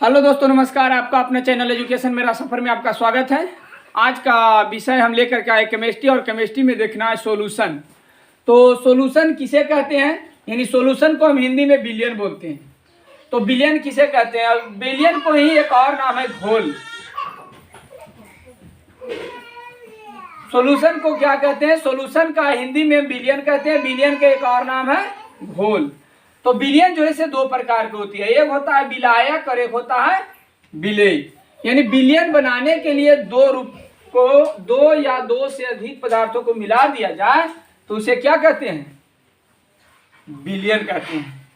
Hello दोस्तों, नमस्कार। आपका अपने चैनल एजुकेशन मेरा सफ़र में आपका स्वागत है। आज का विषय हम लेकर के आए केमिस्ट्री, और केमिस्ट्री में देखना है सॉल्यूशन। तो सॉल्यूशन किसे कहते हैं, यानी सॉल्यूशन को हम हिंदी में विलयन बोलते हैं। तो विलयन किसे कहते हैं? विलयन को ही एक और नाम है घोल। सॉल्यूशन को क्या कहते हैं? सॉल्यूशन का हिंदी में विलयन कहते हैं। विलयन का एक और नाम है घोल। तो विलयन जो है से दो प्रकार की होती है, एक होता है विलायक और एक होता है विलेय। यानी विलयन बनाने के लिए दो या दो से अधिक पदार्थों को मिला दिया जाए तो उसे क्या कहते हैं? विलयन कहते हैं।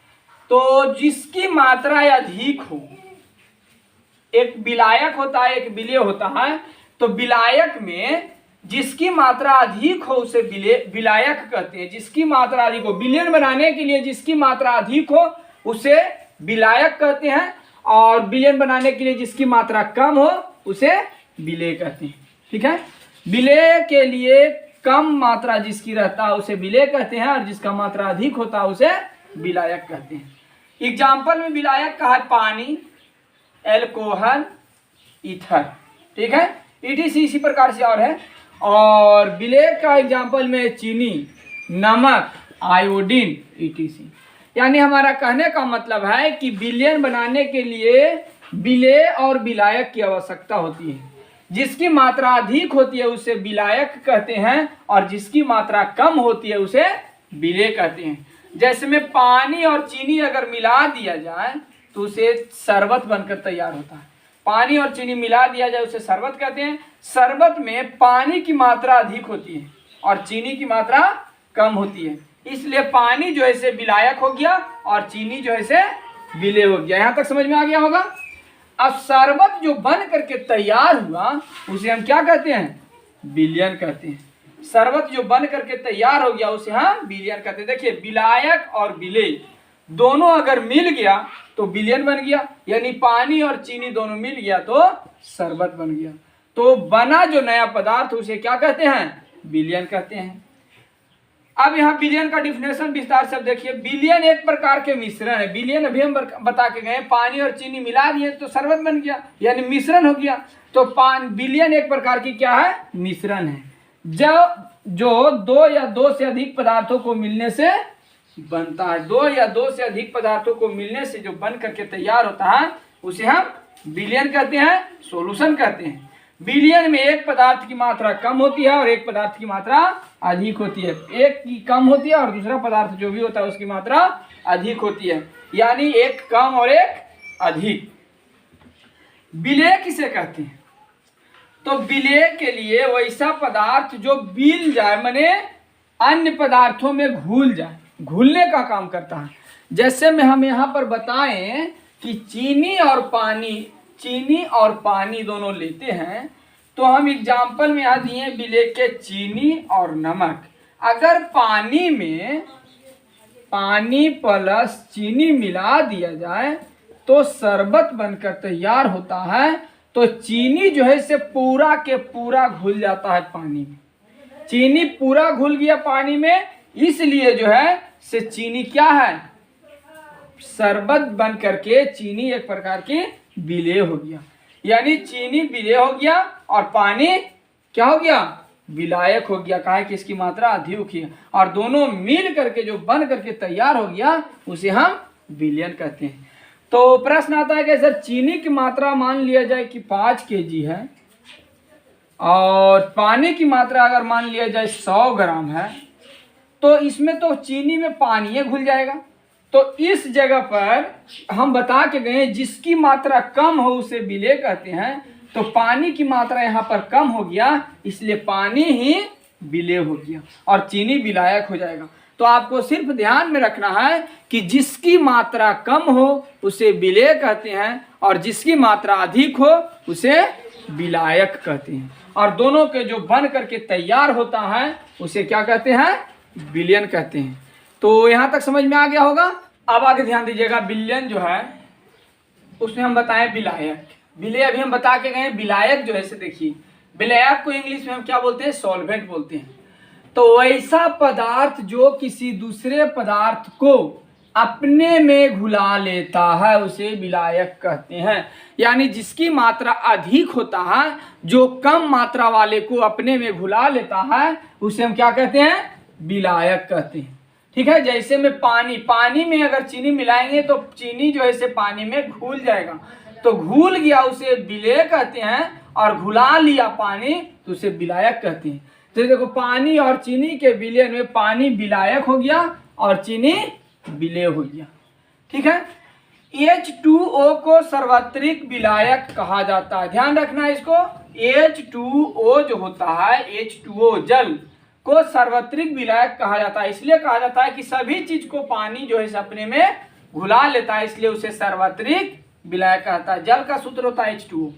तो जिसकी मात्रा अधिक हो, एक विलायक होता है, एक विलेय होता है। तो विलायक में जिसकी मात्रा अधिक हो उसे विलायक कहते हैं। जिसकी मात्रा अधिक हो, विलयन बनाने के लिए जिसकी मात्रा अधिक हो उसे विलायक कहते हैं, और विलयन बनाने के लिए जिसकी मात्रा कम हो उसे विलेय कहते हैं। ठीक है। विलेय के लिए कम मात्रा जिसकी रहता है उसे विलेय कहते हैं, और जिसका मात्रा अधिक होता है उसे विलायक कहते हैं। एग्जाम्पल में विलायक का है पानी, एल्कोहल, ईथर। ठीक है। ETC इसी प्रकार से और है। और विलेय का एग्जाम्पल में चीनी, नमक, आयोडीन, ETC। यानी हमारा कहने का मतलब है कि विलयन बनाने के लिए विलेय और विलायक की आवश्यकता होती है। जिसकी मात्रा अधिक होती है उसे विलायक कहते हैं, और जिसकी मात्रा कम होती है उसे विलेय कहते हैं। जैसे में पानी और चीनी अगर मिला दिया जाए तो उसे शरबत बनकर तैयार होता है। पानी और चीनी मिला दिया जाए उसे शरबत कहते हैं। शरबत में पानी की मात्रा अधिक होती है और चीनी की मात्रा कम होती है, इसलिए पानी जो है से विलायक हो गया और चीनी जो है से विलेय हो गया। यहाँ तक समझ में आ गया होगा। अब शरबत जो बन करके तैयार हुआ उसे हम क्या कहते हैं? विलयन कहते हैं। शरबत जो बन करके तैयार हो गया उसे हम विलयन कहते हैं। देखिए, विलायक और विलेय दोनों अगर मिल गया तो विलयन बन गया, यानी पानी और चीनी दोनों मिल गया तो शरबत बन गया। तो बना जो नया पदार्थ उसे क्या कहते हैं? विलयन कहते हैं। अब यहाँ विलयन का डिफिनेशन विस्तार से देखिए। विलयन एक प्रकार के मिश्रण है। विलयन अभी हम बता के गए, पानी और चीनी मिला दिए तो शरबत बन गया, यानी मिश्रण हो गया। तो विलयन एक प्रकार की क्या है? मिश्रण है, जो दो या दो से अधिक पदार्थों को मिलने से बनता है। दो या दो से अधिक पदार्थों को मिलने से जो बन करके तैयार होता है उसे हम विलयन कहते हैं, सॉल्यूशन कहते हैं। विलयन में एक पदार्थ की मात्रा कम होती है और एक पदार्थ की मात्रा अधिक होती है। एक की कम होती है और दूसरा पदार्थ जो भी होता है उसकी मात्रा अधिक होती है, यानी एक कम और एक अधिक। विलेय किसे कहते हैं? तो विलेय के लिए वैसा पदार्थ जो मिल जाए, माने अन्य पदार्थों में घुल जाए, घुलने का काम करता है। जैसे में हम यहाँ पर बताएं कि चीनी और पानी दोनों लेते हैं, तो हम एग्जाम्पल में यहाँ दिए विलेय के चीनी और नमक। अगर पानी में पानी प्लस चीनी मिला दिया जाए तो शरबत बनकर तैयार होता है। तो चीनी जो है से पूरा के पूरा घुल जाता है पानी में। चीनी पूरा घुल गया पानी में, इसलिए जो है से चीनी क्या है? शरबत बन करके चीनी एक प्रकार की विलेय हो गया, यानी चीनी विलेय हो गया और पानी क्या हो गया? विलायक हो गया। कहा है कि इसकी मात्रा अधिक है, और दोनों मिल करके जो बन करके तैयार हो गया उसे हम विलयन कहते हैं। तो प्रश्न आता है कि सर चीनी की मात्रा मान लिया जाए कि 5 kg है, और पानी की मात्रा अगर मान लिया जाए 100 ग्राम है, तो इसमें तो चीनी में पानी घुल जाएगा। तो इस जगह पर हम बता के गए जिसकी मात्रा कम हो उसे विलेय कहते हैं। तो पानी की मात्रा यहाँ पर कम हो गया, इसलिए पानी ही विलेय हो गया और चीनी विलायक हो जाएगा। तो आपको सिर्फ ध्यान में रखना है कि जिसकी मात्रा कम हो उसे विलेय कहते हैं, और जिसकी मात्रा अधिक हो उसे विलायक कहते हैं। और दोनों के जो बन करके तैयार होता है उसे क्या कहते हैं? विलयन कहते हैं। तो यहाँ तक समझ में आ गया होगा। अब आगे ध्यान दीजिएगा। विलयन जो है उसमें हम बताएं विलायक। विलेय अभी हम बता के गए। विलायक जो है से देखिए, विलायक को इंग्लिश में हम क्या बोलते हैं? सॉल्वेंट बोलते हैं। तो वैसा पदार्थ जो किसी दूसरे पदार्थ को अपने में घुला लेता है उसे विलायक कहते हैं। यानी जिसकी मात्रा अधिक होता है, जो कम मात्रा वाले को अपने में घुला लेता है, उसे हम क्या कहते हैं? विलायक कहते हैं। ठीक है, जैसे में पानी में अगर चीनी मिलाएंगे तो चीनी जो है से पानी में घुल जाएगा, तो घुल गया उसे विलेय कहते हैं, और घुला लिया पानी तो उसे विलायक कहते हैं। तो देखो, पानी और चीनी के विलय में पानी विलायक हो गया और चीनी विलेय हो गया। ठीक है, H2O को सार्वत्रिक विलायक कहा जाता है। ध्यान रखना है इसको, H2O जो होता है, H2O जल को सार्वत्रिक विलायक कहा जाता है। इसलिए कहा जाता है कि सभी चीज को पानी जो है अपने में घुला लेता है, इसलिए उसे सार्वत्रिक विलायक कहता है। जल का सूत्र होता है H2O।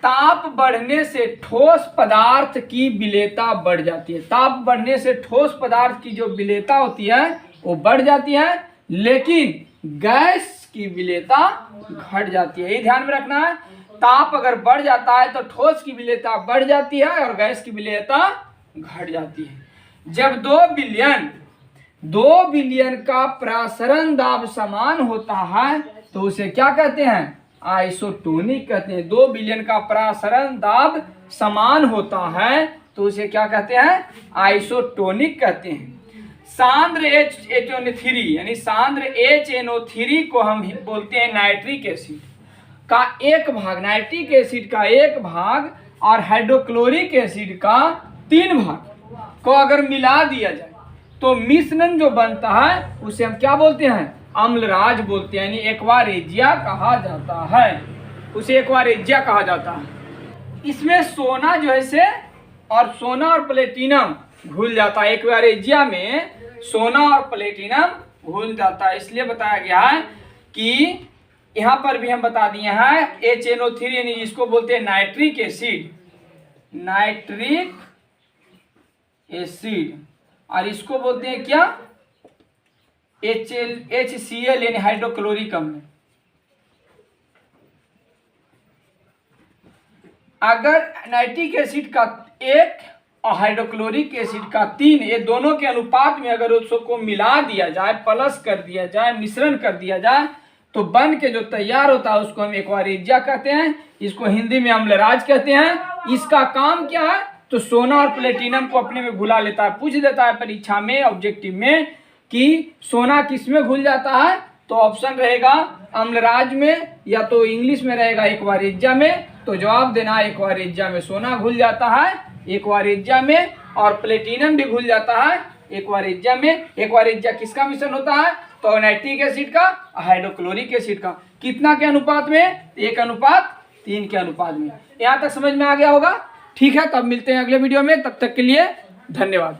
ताप बढ़ने से ठोस पदार्थ की विलेयता बढ़ जाती है। ताप बढ़ने से ठोस पदार्थ की जो विलेयता होती है वो बढ़ जाती है, लेकिन गैस की विलेयता घट जाती है। ये ध्यान में रखना है, ताप अगर बढ़ जाता है तो ठोस की विलेयता बढ़ जाती है और गैस की विलेयता घट जाती है। जब 2 बिलियन का प्रसरण दाब समान होता है तो उसे क्या कहते हैं? आइसोटोनिक कहते हैं। 2 बिलियन का प्रसरण दाब समान होता है तो उसे क्या कहते हैं? आइसोटोनिक कहते हैं। सांद्र HNO3 यानी सांद्र HNO3 को हम बोलते हैं नाइट्रिक एसिड का एक भाग, नाइट्रिक एसिड का एक भाग और हाइड्रोक्लोरिक एसिड का 3 भाग को अगर मिला दिया जाए तो मिश्रण जो बनता है उसे हम क्या बोलते हैं? अम्लराज बोलते हैं, यानी एक्वारेजिया कहा जाता है। उसे एक्वारेजिया कहा जाता है। इसमें सोना जो है से सोना और प्लेटिनम घुल जाता है। एक्वारेजिया में सोना और प्लेटिनम घुल जाता है। इसलिए बताया गया है कि यहाँ पर भी हम बता दिए हैं HNO3 यानी इसको बोलते हैं नाइट्रिक एसिड, नाइट्रिक एसिड, और इसको बोलते हैं क्या? HCl यानी हाइड्रोक्लोरिक अम्ल। अगर नाइट्रिक एसिड का 1 और हाइड्रोक्लोरिक एसिड का 3, ये दोनों के अनुपात में अगर उसको मिला दिया जाए, प्लस कर दिया जाए, मिश्रण कर दिया जाए, तो बन के जो तैयार होता है उसको हम एक्वारेजिया कहते हैं। इसको हिंदी में अम्लराज कहते हैं। इसका काम क्या है? तो सोना और प्लेटिनम को अपने में घुला लेता है। पूछ देता है परीक्षा में, ऑब्जेक्टिव में, कि सोना किस में घुल जाता है, तो ऑप्शन रहेगा अम्लराज में, या तो इंग्लिश में रहेगा एक्वारेजिया में। तो जवाब देना है एक्वारेजिया में। सोना घुल जाता है एक्वारेजिया में और प्लेटिनम भी घुल जाता है एक्वारेजिया में। एक्वारेजिया किसका मिश्रण होता है? तो नाइट्रिक एसिड का, हाइड्रोक्लोरिक एसिड का। कितना के अनुपात में? 1:3 के अनुपात में। यहाँ तक समझ में आ गया होगा? ठीक है, तब मिलते हैं अगले वीडियो में। तब तक के लिए धन्यवाद।